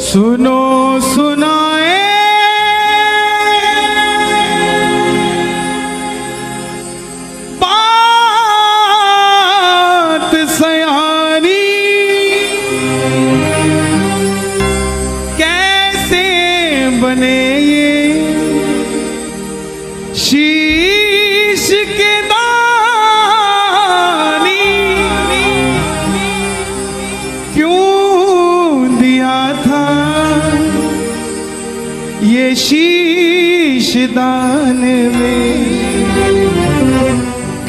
सुनो सुनाए बात सयानी, कैसे बने ये शीश के दानी, क्यों दिया था ये शीश दान में,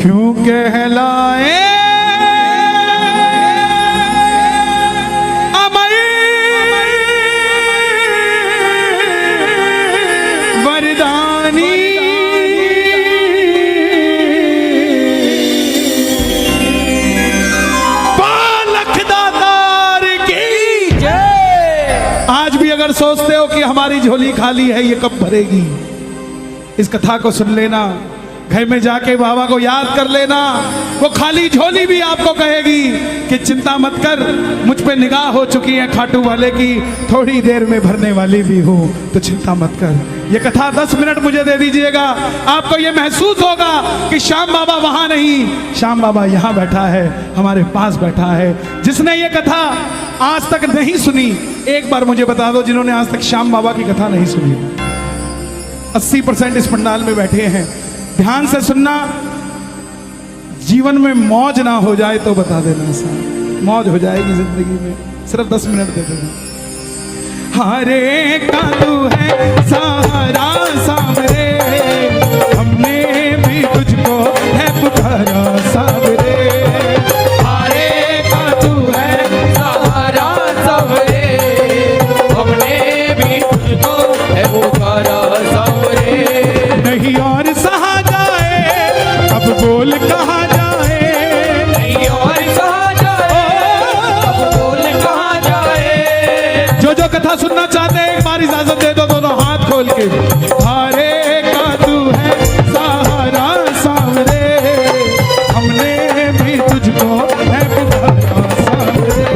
क्यों कहलाए अमर वरदानी। आज भी अगर सोचते हो कि हमारी झोली खाली है, ये कब भरेगी, इस कथा को सुन लेना, घर में जाके बाबा को याद कर लेना। वो खाली झोली भी आपको कहेगी कि चिंता मत कर, मुझ पे निगाह हो चुकी है खाटू वाले की, थोड़ी देर में भरने वाली भी हूँ, तो चिंता मत कर। ये कथा 10 मिनट मुझे दे दीजिएगा, आपको ये महसूस होगा कि श्याम बाबा वहां नहीं, श्याम बाबा यहाँ बैठा है, हमारे पास बैठा है। जिसने ये कथा आज तक नहीं सुनी, एक बार मुझे बता दो, जिन्होंने आज तक श्याम बाबा की कथा नहीं सुनी। 80% इस पंडाल में बैठे हैं, ध्यान से सुनना, जीवन में मौज ना हो जाए तो बता देना साहब, मौज हो जाएगी जिंदगी में, सिर्फ 10 मिनट दे देना। हरे का तू है सहारा सावरे, हमने भी तुझको है पुकारा सावरे, हरे का तू है सहारा सावरे, हमने भी तुझको है पुकारा सावरे। नहीं और सहा जाए, अब बोल कहाँ जाए, नहीं और सहा जाए, अब बोल कहाँ जाए। जो जो कथा सुनना चाहते हैं एक बार इजाजत दे दो, दोनों हाथ खोल के। हरे का तू है सहारा सावरे, हमने भी तुझको है पुकारा सावरे,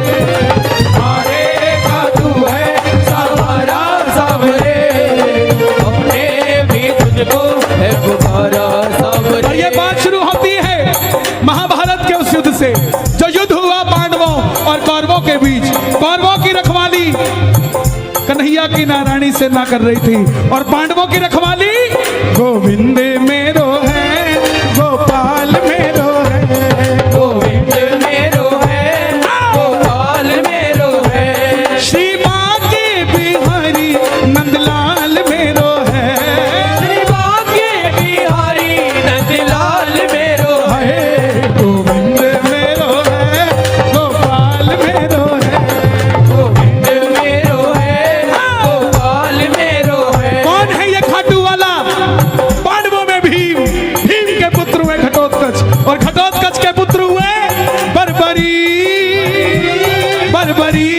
हरे का तू है सहारा सावरे, हमने भी तुझको है पुकारा सावरे। और ये बात शुरू होती है महाभारत के उस युद्ध से, जो युद्ध हुआ पांडवों और कौरवों के बीच। कौरवों की रखवाली कन्हैया की नारायणी से ना कर रही थी, और पांडवों की रखवाली गोविंद मेरो है, गोपाल मेरो है, गोविंद मेरो है, गोपाल मेरो है, श्री बांके बिहारी नंदलाल मेरो है, श्री बांके बिहारी नंदलाल मेरो है, गोविंद मेरो है, गोपाल मेरो है। गोविंद मेरो है, गोपाल मेरो है। कौन है ये खाटू वाला? पांडवों में भीम, भीम के पुत्र हुए घटोत्कच, और घटोत्कच के पुत्र हुए बर्बरी, बर्बरी,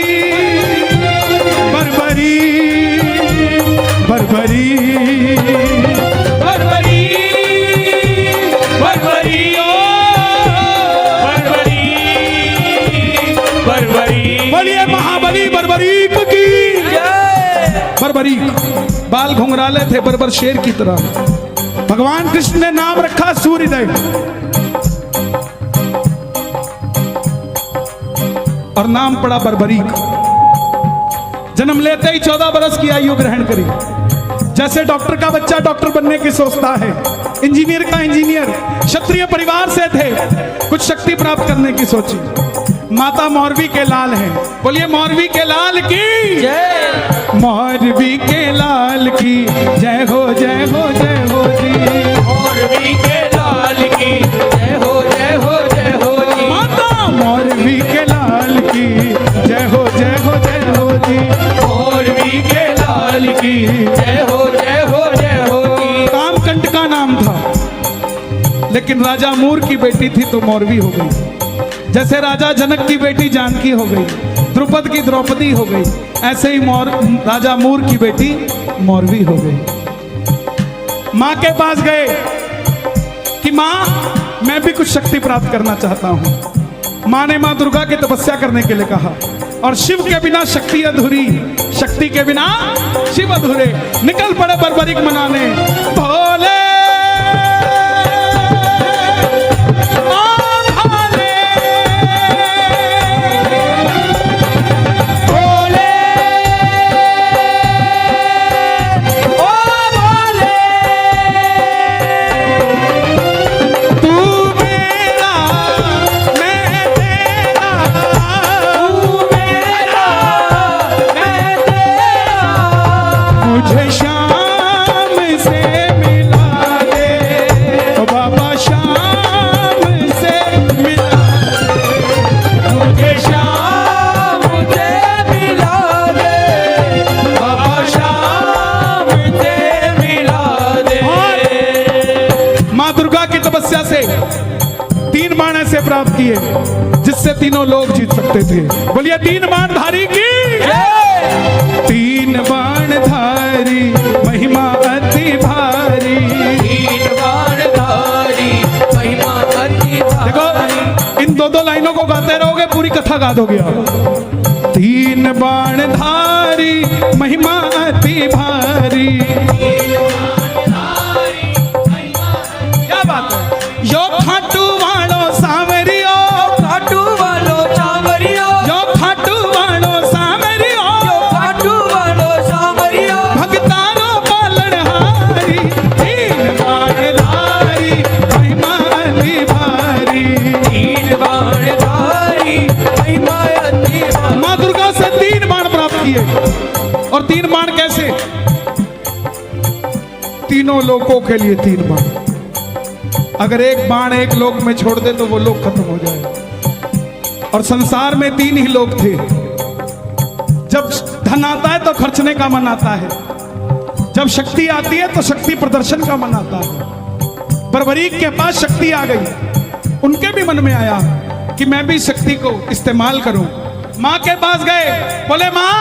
बर्बरी, बर्बरी, बर्बरी, बर्बरी, ओ बर्बरी, बर्बरी। बोलिए महाबली बर्बरीक की जय। बर्बरीक बाल घुंघराले थे बर्बर शेर की तरह। भगवान कृष्ण ने नाम रखा सूर्यदेव, और नाम पड़ा बर्बरीक। जन्म लेते ही 14 बरस की आयु ग्रहण करी। जैसे डॉक्टर का बच्चा डॉक्टर बनने की सोचता है, इंजीनियर का इंजीनियर, क्षत्रिय परिवार से थे, कुछ शक्ति प्राप्त करने की सोची। माता मौरवी के लाल हैं, बोलिए मौरवी के लाल की जय। मौरवी के लाल की जय हो, जय हो, जय हो जी। मौरवी के लाल की जय हो, जय हो, जय हो जी। माता मौरवी के लाल की जय हो, जय हो, जय हो जी। मौरवी के लाल की जय हो, जय हो, जय हो जी। कामकंट का नाम था, लेकिन राजा मूर की बेटी थी तो मौरवी हो गई। जैसे राजा जनक की बेटी जानकी हो गई, द्रुपद की द्रौपदी हो गई, ऐसे ही राजा मूर की बेटी मौरवी हो गई। माँ के पास गए कि माँ मैं भी कुछ शक्ति प्राप्त करना चाहता हूँ। माँ ने माँ दुर्गा की तपस्या करने के लिए कहा। और शिव के बिना शक्ति अधूरी, शक्ति के बिना शिव अधूरे। निकल पड़े बर्बरीक मनाने, भोले मुझे शाम से मिला दे, ओ बाबा शाम से मिला दे, मुझे शाम से मिला दे, बाबा शाम से मिला दे। माँ दुर्गा की तपस्या से 3 बाण ऐसे प्राप्त किए जिससे तीनों लोग जीत सकते थे। बोलिए 3 बाण धारी की 3 बाण धारी महिमा अति भारी, 3 बाण धारी महिमा अति भारी। देखो इन 2 लाइनों को गाते रहोगे पूरी कथा गा दोगे आप। 3 बाण धारी महिमा अति भारी, क्या बात है। यो खाटू वालो सावरियो, खाटू वालो सावरियो, यो खाटू वालो सावरियो, खाटू वालो सावरियो, भगतानो पालनहारी, 3 बाण धारी महिमा अति भारी, 3 बाण धारी महिमा अति भारी। माँ दुर्गा से 3 बाण प्राप्त किए। और 3 बाण कैसे? तीनों लोकों के लिए 3 बाण। अगर एक बाण एक लोक में छोड़ दे तो वो लोक खत्म हो जाए। और संसार में 3 ही लोग थे। जब धन आता है तो खर्चने का मन आता है, जब शक्ति आती है तो शक्ति प्रदर्शन का मन आता है। बर्बरीक के पास शक्ति आ गई, उनके भी मन में आया कि मैं भी शक्ति को इस्तेमाल करूं। मां के पास गए, बोले मां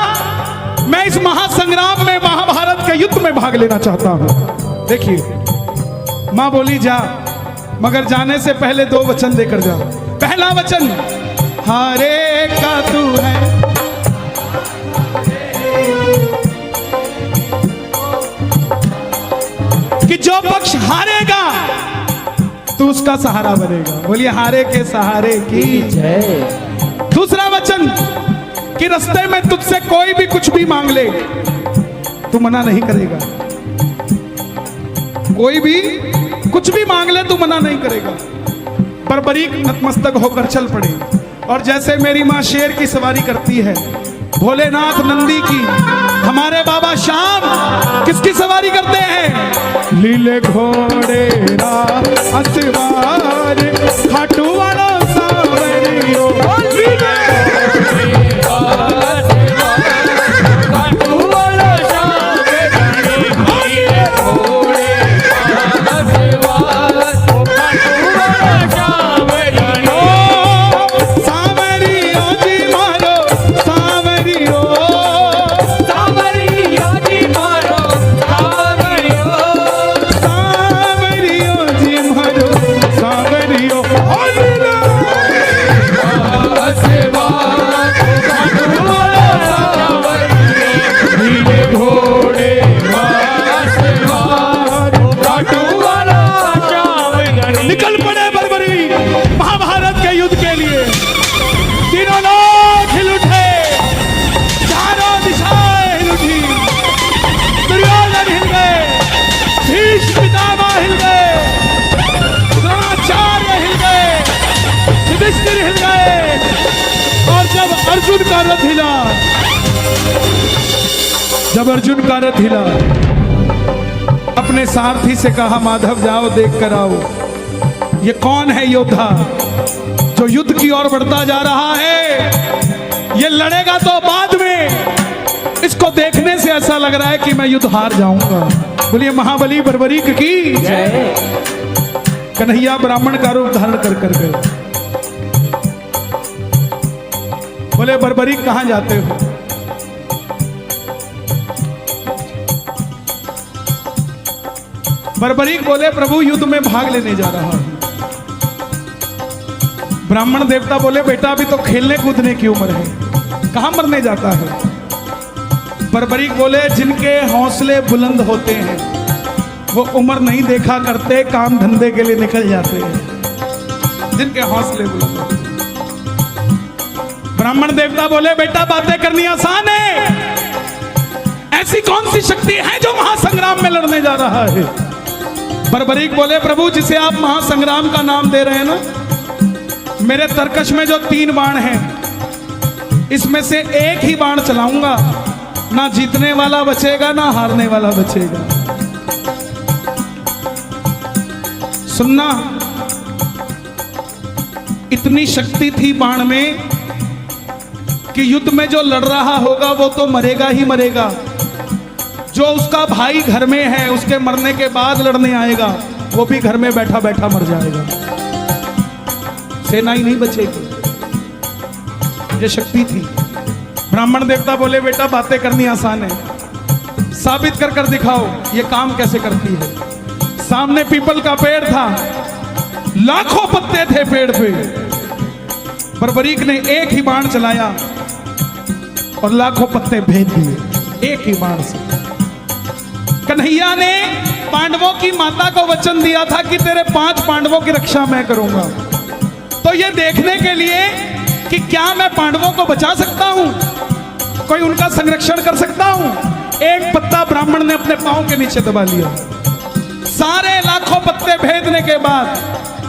मैं इस महासंग्राम में, महाभारत के युद्ध में भाग लेना चाहता हूं। देखिए मां बोली जा, मगर जाने से पहले 2 वचन देकर जा। पहला वचन हारे का तू है, कि जो पक्ष हारेगा तू उसका सहारा बनेगा। बोलिए हारे के सहारे की जय। दूसरा वचन कि रास्ते में तुझसे कोई भी कुछ भी मांग ले तू मना नहीं करेगा। कोई भी कुछ भी मांग ले तू मना नहीं करेगा। बर्बरीक नतमस्तक होकर चल पड़े। और जैसे मेरी माँ शेर की सवारी करती है, भोलेनाथ नंदी की, हमारे बाबा श्याम किसकी सवारी करते हैं? लीले घोड़े असवार खाटू वाला सावरियो, निकल पड़े बर्बरी महाभारत के युद्ध के लिए। तीनों लोग हिल उठे, चारों दिशाएं हिल उठी। दुर्योधन हिल गए, भीष्म पितामह हिल गए, द्रोणाचार्य हिल गए, युधिष्ठिर हिल गए। और जब अर्जुन का रथ हिला, अपने सारथी से कहा माधव जाओ देख कर आओ, ये कौन है योद्धा जो युद्ध की ओर बढ़ता जा रहा है। ये लड़ेगा तो बाद में, इसको देखने से ऐसा लग रहा है कि मैं युद्ध हार जाऊंगा। बोलिए महाबली बर्बरीक की जय। कन्हैया ब्राह्मण का रूप धारण कर कर गए। बोले बर्बरीक कहां जाते हो? बर्बरीक बोले प्रभु युद्ध में भाग लेने जा रहा हूं। ब्राह्मण देवता बोले बेटा अभी तो खेलने कूदने की उम्र है, कहां मरने जाता है? बर्बरीक बोले जिनके हौसले बुलंद होते हैं वो उम्र नहीं देखा करते, काम धंधे के लिए निकल जाते हैं। जिनके हौसले बुलंद होते हैं। ब्राह्मण देवता बोले बेटा बातें करनी आसान है, ऐसी कौन सी शक्ति है जो महासंग्राम में लड़ने जा रहा है? बर्बरीक बोले प्रभु जिसे आप महासंग्राम का नाम दे रहे हैं ना, मेरे तरकश में जो 3 बाण हैं इसमें से एक ही बाण चलाऊंगा, ना जीतने वाला बचेगा ना हारने वाला बचेगा। सुनना, इतनी शक्ति थी बाण में कि युद्ध में जो लड़ रहा होगा वो तो मरेगा ही मरेगा, जो उसका भाई घर में है उसके मरने के बाद लड़ने आएगा वो भी घर में बैठा बैठा मर जाएगा, सेना ही नहीं बचेगी। ये शक्ति थी। ब्राह्मण देवता बोले बेटा बातें करनी आसान है, साबित कर कर दिखाओ ये काम कैसे करती है। सामने पीपल का पेड़ था, लाखों पत्ते थे पेड़ पे। बर्बरीक ने एक ही बाण चलाया और लाखों पत्ते भेद दिए एक ही बाण से। कन्हैया ने पांडवों की माता को वचन दिया था कि तेरे 5 पांडवों की रक्षा मैं करूंगा। तो ये देखने के लिए कि क्या मैं पांडवों को बचा सकता हूं, कोई उनका संरक्षण कर सकता हूं, एक पत्ता ब्राह्मण ने अपने पांव के नीचे दबा लिया। सारे लाखों पत्ते भेदने के बाद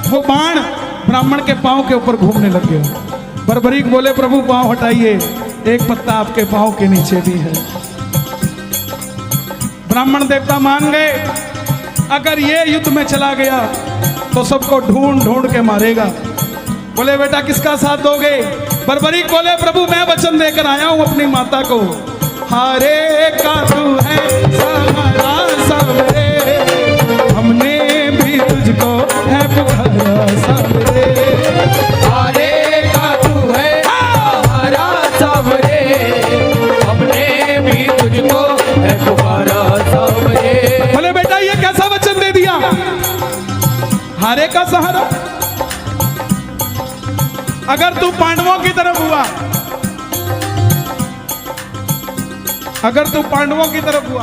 वो बाण ब्राह्मण के पांव के ऊपर घूमने लग गया। बर्बरीक बोले प्रभु पांव हटाइए, एक पत्ता आपके पांव के नीचे भी है। ब्राह्मण देवता मान गए, अगर ये युद्ध में चला गया तो सबको ढूंढ ढूंढ के मारेगा। बोले बेटा किसका साथ दोगे? बर्बरीक बोले प्रभु मैं वचन देकर आया हूं अपनी माता को, हारे का तू है सहारा सबरे, हमने भी तुझको है पुकारा सबरे। हारे का तू है सहारा सबरे, हमने भी तुझको है पुकारा सबरे। बोले बेटा ये कैसा वचन दे दिया, हारे का सहारा? अगर तू पांडवों की तरफ हुआ, अगर तू पांडवों की तरफ हुआ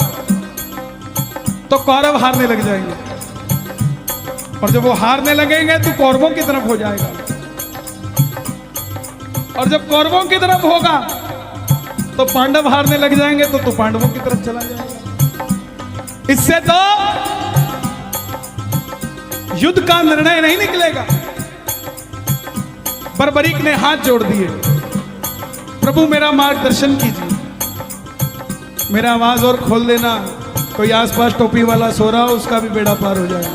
तो कौरव हारने लग जाएंगे, और जब वो हारने लगेंगे तो कौरवों की तरफ हो जाएगा, और जब कौरवों की तरफ होगा तो पांडव हारने लग जाएंगे तो तू पांडवों की तरफ चला जाएगा। इससे तो युद्ध का निर्णय नहीं निकलेगा। बर्बरीक ने हाथ जोड़ दिए, प्रभु मेरा मार्गदर्शन कीजिए, मेरा आवाज और खोल देना, कोई आसपास टोपी वाला सो रहा हो उसका भी बेड़ा पार हो जाएगा।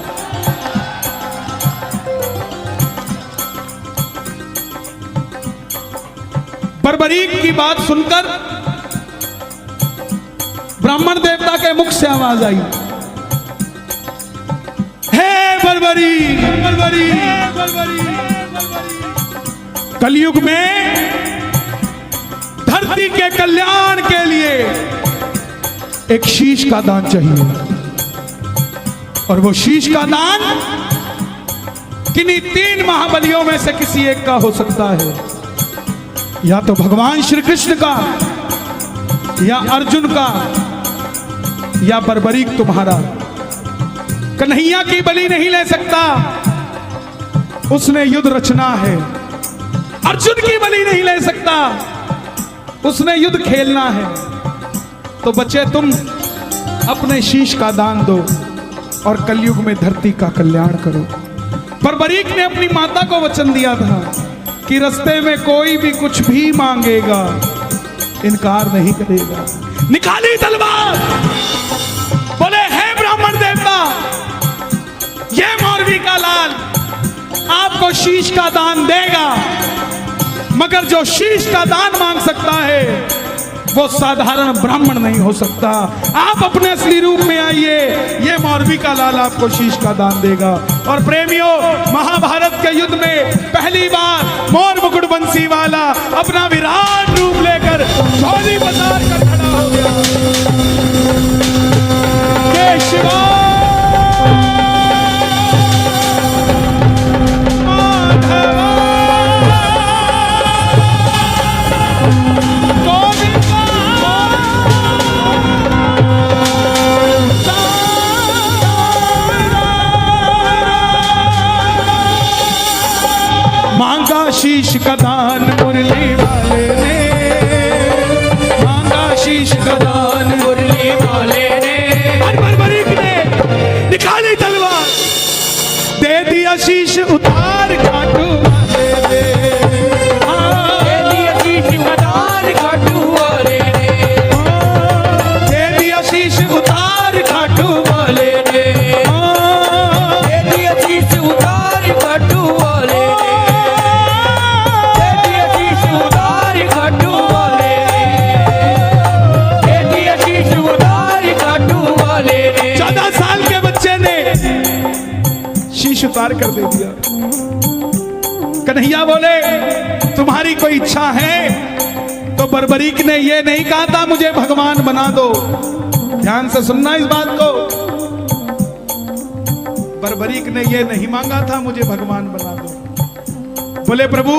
बर्बरीक की बात सुनकर ब्राह्मण देवता के मुख से आवाज आई, हे बर्बरीक, बर्बरीक, बर्बरीक। कलयुग में धरती के कल्याण के लिए एक शीश का दान चाहिए, और वो शीश का दान किन्हीं 3 महाबलियों में से किसी एक का हो सकता है, या तो भगवान श्री कृष्ण का, या अर्जुन का, या बर्बरीक तुम्हारा। कन्हैया की बलि नहीं ले सकता, उसने युद्ध रचना है। अर्जुन की बलि नहीं ले सकता, उसने युद्ध खेलना है। तो बच्चे तुम अपने शीश का दान दो और कलयुग में धरती का कल्याण करो। बर्बरीक ने अपनी माता को वचन दिया था कि रास्ते में कोई भी कुछ भी मांगेगा इनकार नहीं करेगा। निकाली तलवार, बोले हे ब्राह्मण देवता, ये मौरवी का लाल आपको शीश का दान देगा, मगर जो शीश का दान मांग सकता है वो साधारण ब्राह्मण नहीं हो सकता। आप अपने असली रूप में आइए, ये मौरवी का लाल आपको शीश का दान देगा। और प्रेमियों, महाभारत के युद्ध में पहली बार मोर मुकुट बंसी वाला अपना विराट रूप लेकर झोली पसार कर खड़ा हो गया। जय शिवा माधवा शीश गदान मुरली वाले ने बर्बरीक ने निकाली तलवार, दे दिया शीश उतार खाटू वाले ने। दे दिया शीश गदान खाटू वाले ने, दे दिया शीश उतार खाटू वाले ने। दे दिया शीश उतार खाटू वाले ने, दे दिया शीश उतार खाटू वाले ने, दे दिया शीश उतार खाटू वाले ने। 14 साल के बच्चे ने शीश उतार कर दे दिया। कन्हैया बोले तुम्हारी कोई इच्छा है? तो बर्बरीक ने ये नहीं कहा था मुझे भगवान बना दो। ध्यान से सुनना इस बात को। बर्बरीक ने ये नहीं मांगा था मुझे भगवान बना दो। बोले प्रभु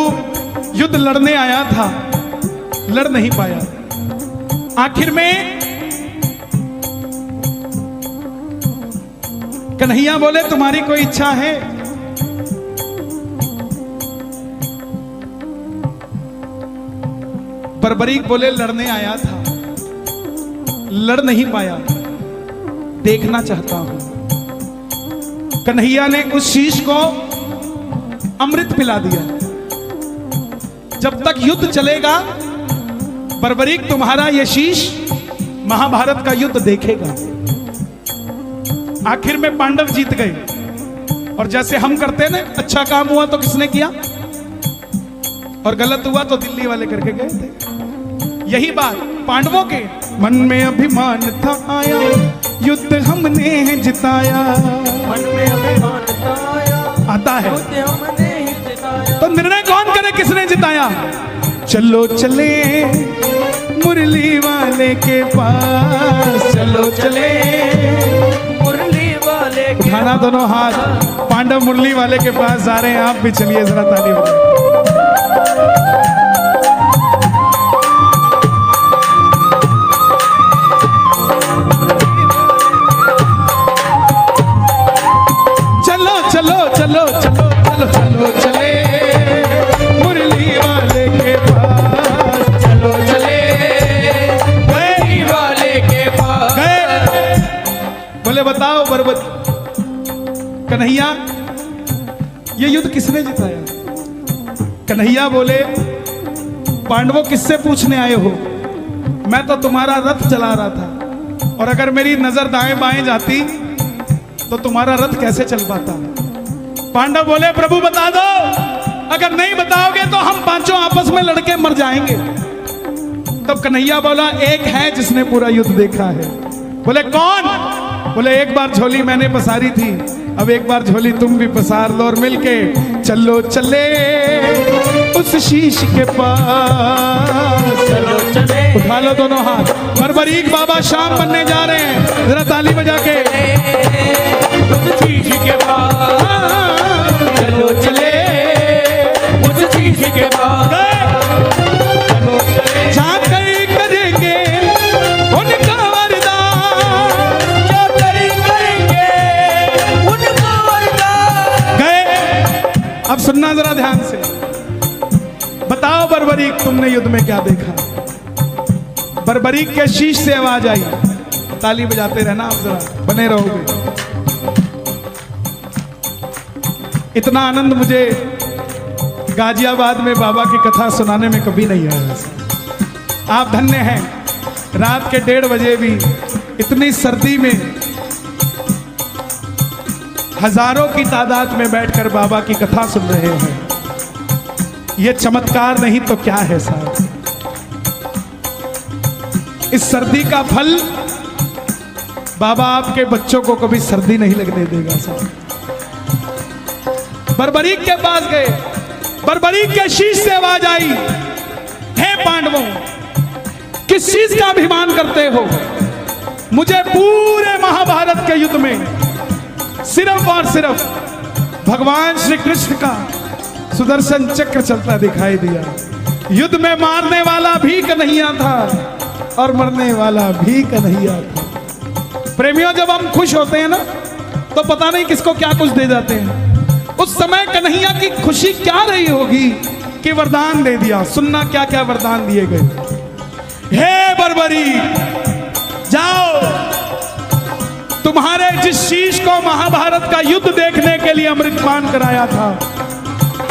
युद्ध लड़ने आया था, लड़ नहीं पाया। आखिर में कन्हैया बोले तुम्हारी कोई इच्छा है? बर्बरीक बोले लड़ने आया था, लड़ नहीं पाया, देखना चाहता हूं। कन्हैया ने उस शीश को अमृत पिला दिया। जब तक युद्ध चलेगा बर्बरीक तुम्हारा यह शीश महाभारत का युद्ध देखेगा। आखिर में पांडव जीत गए। और जैसे हम करते ना, अच्छा काम हुआ तो किसने किया और गलत हुआ तो दिल्ली वाले करके गए थे। यही बात पांडवों के मन में अभिमान था आया, युद्ध हमने जिताया। मन में अभिमान आया, आता है युद्ध हमने जिताया। तो निर्णय कौन करे किसने जिताया? चलो चले मुरली वाले के पास, चलो चले। मुरली वाले के उठाना दोनों हाथ, पांडव मुरली वाले के पास जा रहे हैं। आप भी चलिए जरा ताली बजाइए। चलो चलो चलो चलो चलो चलो चले मुरली वाले के पास, चलो चले मुरली वाले के पास। गए। बोले बताओ बर्बर कन्हैया ये युद्ध किसने जिताया? कन्हैया बोले पांडवों किससे पूछने आए हो? मैं तो तुम्हारा रथ चला रहा था, और अगर मेरी नजर दाएं बाएं जाती तो तुम्हारा रथ कैसे चल पाता? पांडव बोले प्रभु बता दो, अगर नहीं बताओगे तो हम पांचों आपस में लड़के मर जाएंगे। तब कन्हैया बोला एक है जिसने पूरा युद्ध देखा है। बोले कौन? बोले एक बार झोली मैंने पसारी थी, अब एक बार झोली तुम भी पसार लो और मिलके चलो चले उस शीश के पास। चलो चले उठा लो दोनों हाथ। बर्बरीक बाबा शाम बनने जा रहे हैं, जरा ताली बजा के। उस शीश के पास, चलो चले उस शीश के पास। चलो चले झांकई करेंगे उनका वरदान, जो करेंगे उनका वरदान। गए। अब सुनना जरा ध्यान से। बताओ बर्बरीक तुमने युद्ध में क्या देखा? बर्बरीक के शीश से आवाज आई। ताली बजाते रहना आप, जरा बने रहोगे। इतना आनंद मुझे गाजियाबाद में बाबा की कथा सुनाने में कभी नहीं आया। आप धन्य हैं, रात के 1:30 बजे भी इतनी सर्दी में हजारों की तादाद में बैठकर बाबा की कथा सुन रहे हैं। यह चमत्कार नहीं तो क्या है साहब? इस सर्दी का फल बाबा आपके बच्चों को कभी सर्दी नहीं लगने देगा साहब। बर्बरीक के पास गए, बर्बरीक के शीश से आवाज आई, हे पांडवों किस चीज का अभिमान करते हो? मुझे पूरे महाभारत के युद्ध में सिर्फ और सिर्फ भगवान श्री कृष्ण का सुदर्शन चक्र चलता दिखाई दिया। युद्ध में मारने वाला भी कन्हैया था और मरने वाला भी कन्हैया था। प्रेमियों जब हम खुश होते हैं ना तो पता नहीं किसको क्या कुछ दे जाते हैं। उस समय कन्हैया की खुशी क्या रही होगी कि वरदान दे दिया। सुनना क्या क्या वरदान दिए गए। हे बर्बरी जिस शीश को महाभारत का युद्ध देखने के लिए अमृतपान कराया था,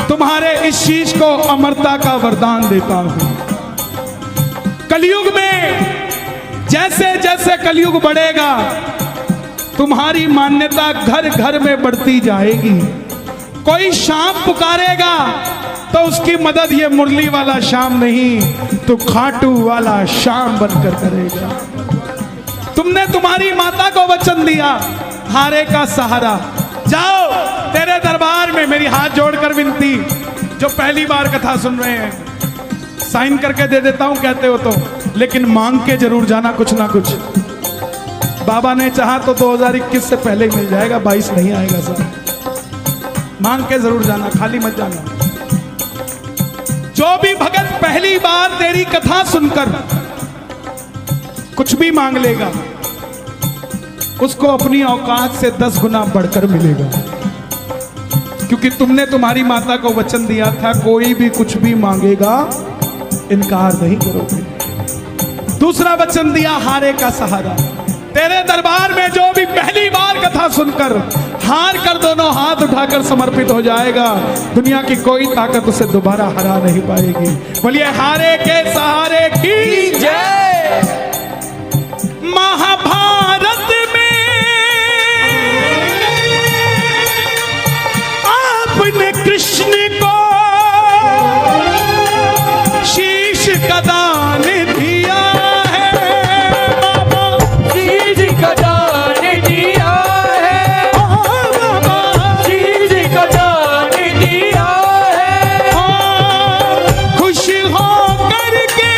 तुम्हारे इस शीश को अमरता का वरदान देता हूं। कलयुग में जैसे जैसे कलयुग बढ़ेगा, तुम्हारी मान्यता घर घर में बढ़ती जाएगी। कोई शाम पुकारेगा तो उसकी मदद ये मुरली वाला शाम नहीं, तो खाटू वाला शाम बनकर करेगा। तुमने तुम्हारी माता को वचन दिया, हारे का सहारा। जाओ, तेरे दरबार में मेरी हाथ जोड़कर विनती, जो पहली बार कथा सुन रहे हैं, साइन करके दे देता हूं कहते हो तो, लेकिन मांग के जरूर जाना कुछ ना कुछ। बाबा ने चाहा तो 2021 से पहले ही मिल जाएगा, 22 नहीं आएगा सर। मांग के जरूर जाना, खाली मत जाना। जो भी भगत पहली बार तेरी कथा सुनकर कुछ भी मांग लेगा, उसको अपनी औकात से 10 गुना बढ़कर मिलेगा, क्योंकि तुमने तुम्हारी माता को वचन दिया था, कोई भी कुछ भी मांगेगा इनकार नहीं करोगे। दूसरा वचन दिया, हारे का सहारा। तेरे दरबार में जो भी पहली बार कथा सुनकर हार कर दोनों हाथ उठाकर समर्पित हो जाएगा, दुनिया की कोई ताकत उसे दोबारा हरा नहीं पाएगी। बोलिए हारे के सहारे की जय। महाभारत में आपने कृष्ण को शीश का दान दिया है, बाबा शीश का दान दिया है, बाबा शीश का दान दिया है। खुश हो करके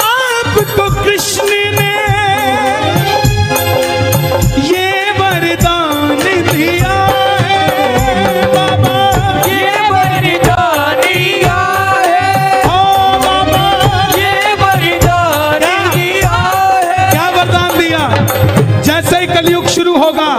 आपको कृष्ण ने ये वरदान दिया है, बाबा ये वरदान दिया है, ओ बाबा ये वरदान दिया है। क्या वरदान दिया? जैसे ही कलयुग शुरू होगा,